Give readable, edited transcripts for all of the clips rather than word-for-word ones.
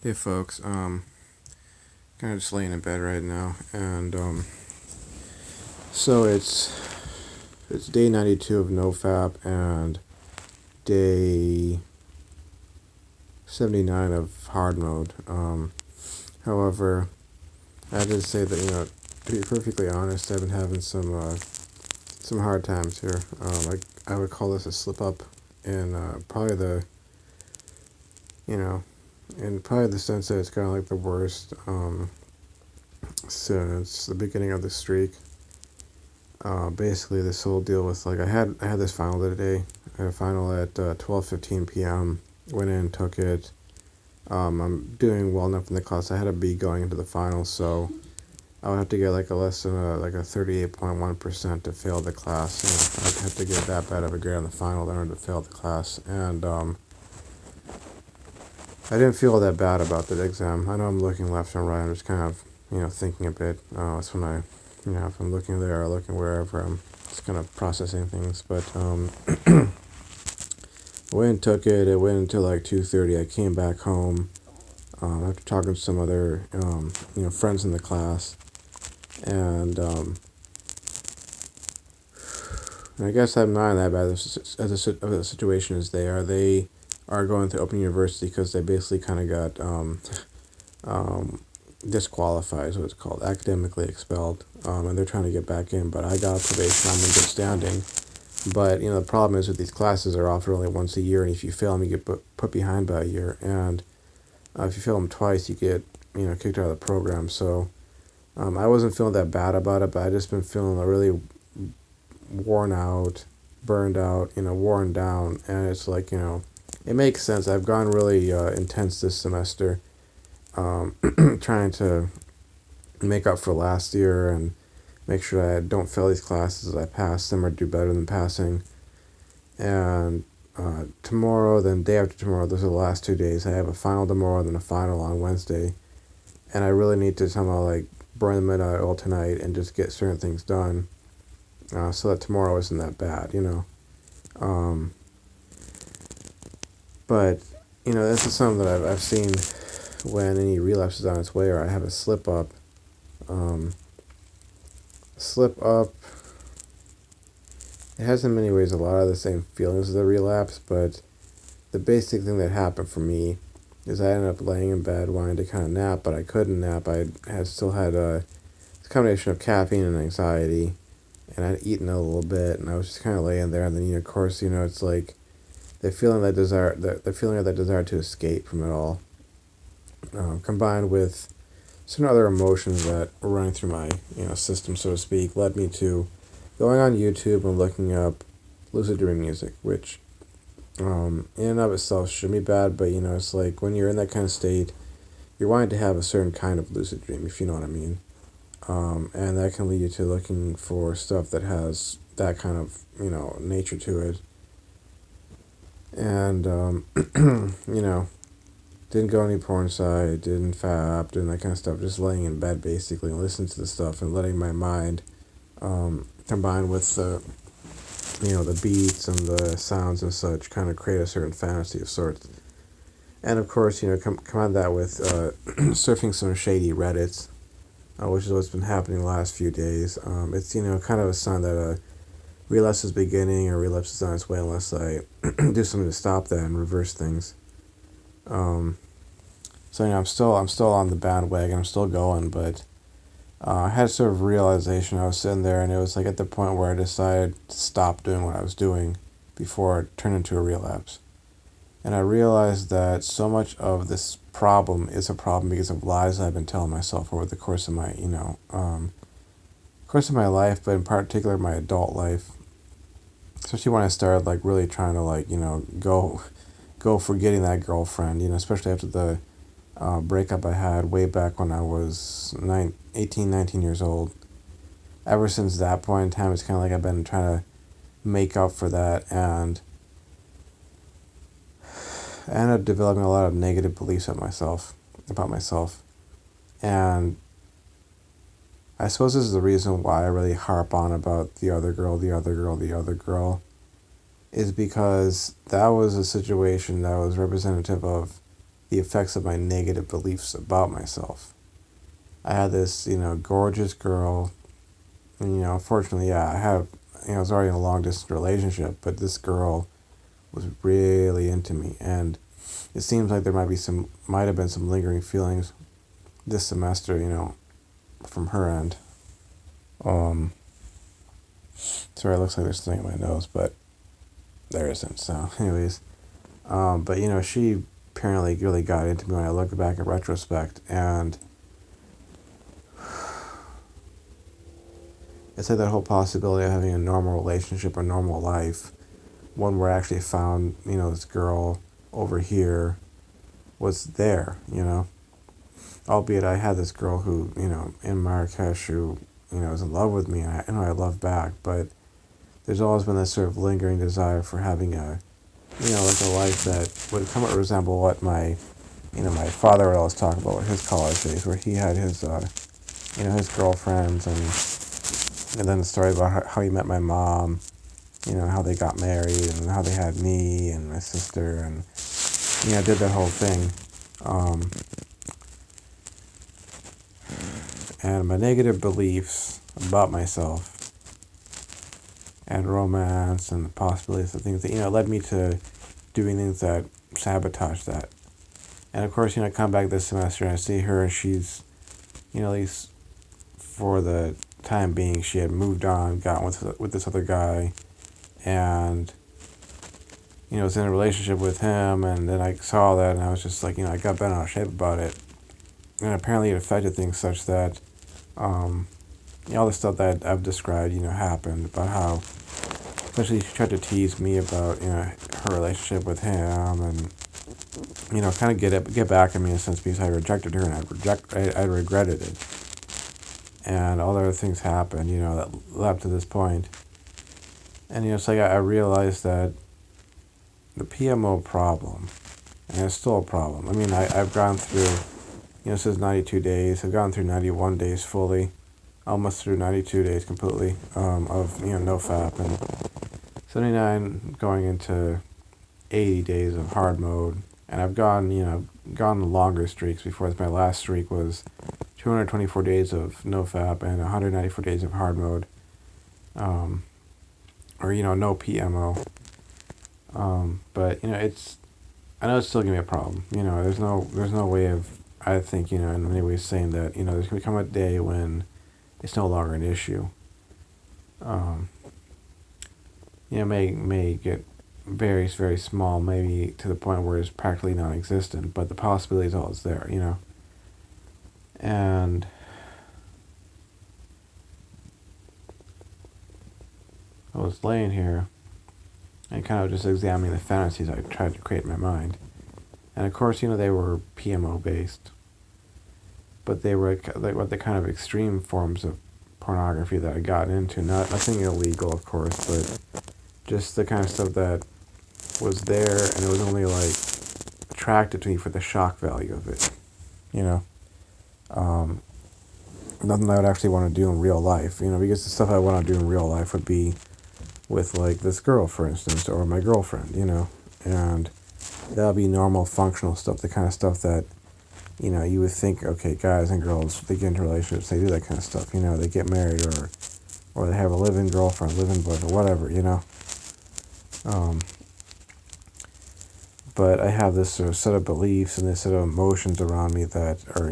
Hey folks, kind of just laying in bed right now, and so it's day 92 of NOFAP and day 79 of hard mode. However, I have to say that to be perfectly honest, I've been having some hard times here. I would call this a slip up in probably you know, in probably the sense that it's kind of like the worst since the beginning of the streak. Basically, this whole deal with I had this final today. I had a final at 12:15 p.m. Went in, took it. I'm doing well enough in the class. I had a B going into the final, so I would have to get like a less than a 38.1% to fail the class. I'd have to get that bad of a grade on the final in order to fail the class. And I didn't feel that bad about the exam. I know I'm looking left and right. I'm just kind of thinking a bit. That's when if I'm looking there or looking wherever, I'm just kind of processing things. But I went and took it. It went until like 2:30. I came back home after talking to some other friends in the class, and I guess I'm not in that bad of a situation as they are. They are going to Open University because they basically kind of got disqualified, is what it's called, academically expelled, and they're trying to get back in. But I got probation. I'm in good standing. But the problem is with these classes are offered only once a year, and if you fail them, you get put behind by a year. And if you fail them twice, you get kicked out of the program. So I wasn't feeling that bad about it, but I just been feeling really worn out, burned out, worn down, and it's like it makes sense. I've gone really intense this semester, trying to make up for last year and make sure I don't fail these classes. I pass them or do better than passing. And tomorrow, then day after tomorrow, those are the last 2 days. I have a final tomorrow, then a final on Wednesday, and I really need to somehow like burn the midnight oil tonight and just get certain things done, so that tomorrow isn't that bad, Um, but this is something that I've seen when any relapse is on its way, or I have a slip up. Um, slip up. It has in many ways a lot of the same feelings as the relapse, but the basic thing that happened for me is I ended up laying in bed wanting to kind of nap, but I couldn't nap. I still had a combination of caffeine and anxiety, and I'd eaten a little bit, and I was just kind of laying there. And then of course, it's like the feeling the feeling of that desire to escape from it all, combined with some other emotions that were running through my system, so to speak, led me to going on YouTube and looking up lucid dream music, which in and of itself shouldn't be bad, but it's like when you're in that kind of state, you're wanting to have a certain kind of lucid dream, if you know what I mean. And that can lead you to looking for stuff that has that kind of nature to it. And didn't go any porn site, didn't fap, didn't that kind of stuff. Just laying in bed basically and listening to the stuff and letting my mind combined with the beats and the sounds and such kind of create a certain fantasy of sorts. And of course, combine that with surfing some shady Reddits, which is what's been happening the last few days. It's kind of a sign that a relapse is beginning or relapse is on its way, unless I do something to stop that and reverse things. So I'm still on the bandwagon. I'm still going, but I had sort of realization. I was sitting there, and it was like at the point where I decided to stop doing what I was doing before it turned into a relapse. And I realized that so much of this problem is a problem because of lies I've been telling myself over the course of my life, but in particular my adult life. Especially when I started like really trying to go for getting that girlfriend. Especially after the breakup I had way back when I was 18, 19 years old. Ever since that point in time, it's kind of like I've been trying to make up for that, and I ended up developing a lot of negative beliefs about myself. And I suppose this is the reason why I really harp on about the other girl, is because that was a situation that was representative of the effects of my negative beliefs about myself. I had this, gorgeous girl, and, unfortunately, yeah, I was already in a long distance relationship, but this girl was really into me, and it seems like there might have been some lingering feelings this semester, from her end. Sorry, it looks like there's something in my nose, but there isn't. So, anyways, but she apparently really got into me when I look back in retrospect, and it's like that whole possibility of having a normal relationship or normal life, one where I actually found, this girl over here was there, albeit I had this girl who, in Marrakesh who, was in love with me, and I love back, but there's always been this sort of lingering desire for having a, like a life that would somewhat resemble what my father would always talk about with his college days, where he had his, his girlfriends, and then the story about how he met my mom, how they got married, and how they had me and my sister, and, did that whole thing. And my negative beliefs about myself and romance and the possibilities of things that, led me to doing things that sabotage that. And of course, I come back this semester and I see her, and she's, at least for the time being, she had moved on, gotten with this other guy, and, was in a relationship with him, and then I saw that, and I was just like, I got bent out of shape about it. And apparently it affected things such that, all the stuff that I've described, happened, about how, especially she tried to tease me about, her relationship with him, and, kind of get back at me in a sense, because I rejected her, and I regretted it. And all the other things happened, that led up to this point. And, it's like I realized that the PMO problem, and it's still a problem. I mean, I've gone through, this is 92 days. I've gone through 91 days fully, almost through 92 days completely, of, NOFAP, and 79 going into 80 days of hard mode. And I've gone longer streaks before this. My last streak was 224 days of NOFAP and 194 days of hard mode, or, no PMO. But, I know it's still going to be a problem. There's no way of, I think, in many ways saying that, there's going to come a day when it's no longer an issue. May get very, very small, maybe to the point where it's practically non-existent, but the possibility is always there, And I was laying here and kind of just examining the fantasies I tried to create in my mind. And of course, they were PMO based, but they were like the kind of extreme forms of pornography that I got into. Nothing illegal, of course, but just the kind of stuff that was there, and it was only like attracted to me for the shock value of it, Nothing I would actually want to do in real life, because the stuff I want to do in real life would be with like this girl, for instance, or my girlfriend, and that'll be normal functional stuff, the kind of stuff that, you would think, okay, guys and girls, they get into relationships, they do that kind of stuff, they get married, or they have a live-in girlfriend, live-in boyfriend, whatever, But I have this sort of set of beliefs and this set of emotions around me that are,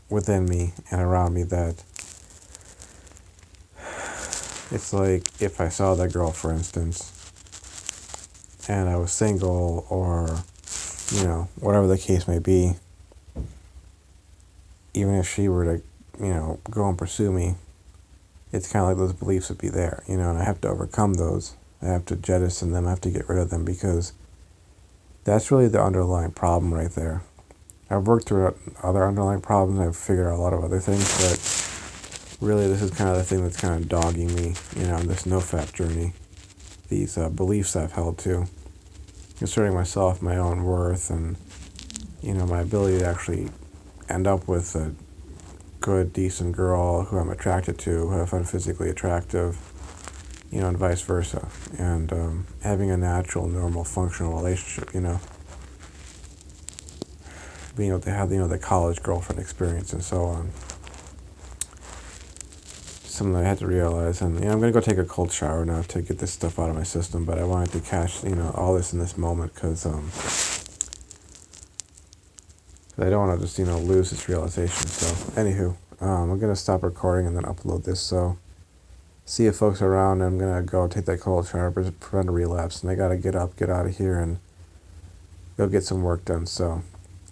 within me and around me, that it's like if I saw that girl, for instance, and I was single, or, whatever the case may be, even if she were to, go and pursue me, it's kind of like those beliefs would be there, and I have to overcome those. I have to jettison them. I have to get rid of them, because that's really the underlying problem right there. I've worked through other underlying problems. I've figured out a lot of other things, but really this is kind of the thing that's kind of dogging me, on this NOFAP journey. These beliefs I've held to concerning myself, my own worth, and, my ability to actually end up with a good, decent girl who I'm attracted to, who I find physically attractive, and vice versa. And having a natural, normal, functional relationship, being able to have, the college girlfriend experience and so on. Something I had to realize, and I'm gonna go take a cold shower now to get this stuff out of my system. But I wanted to catch all this in this moment because I don't want to just lose this realization. So anywho, I'm gonna stop recording and then upload this. So see you folks around. I'm gonna go take that cold shower, prevent a relapse, and I gotta get up, get out of here, and go get some work done. So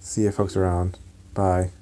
see you folks around. Bye.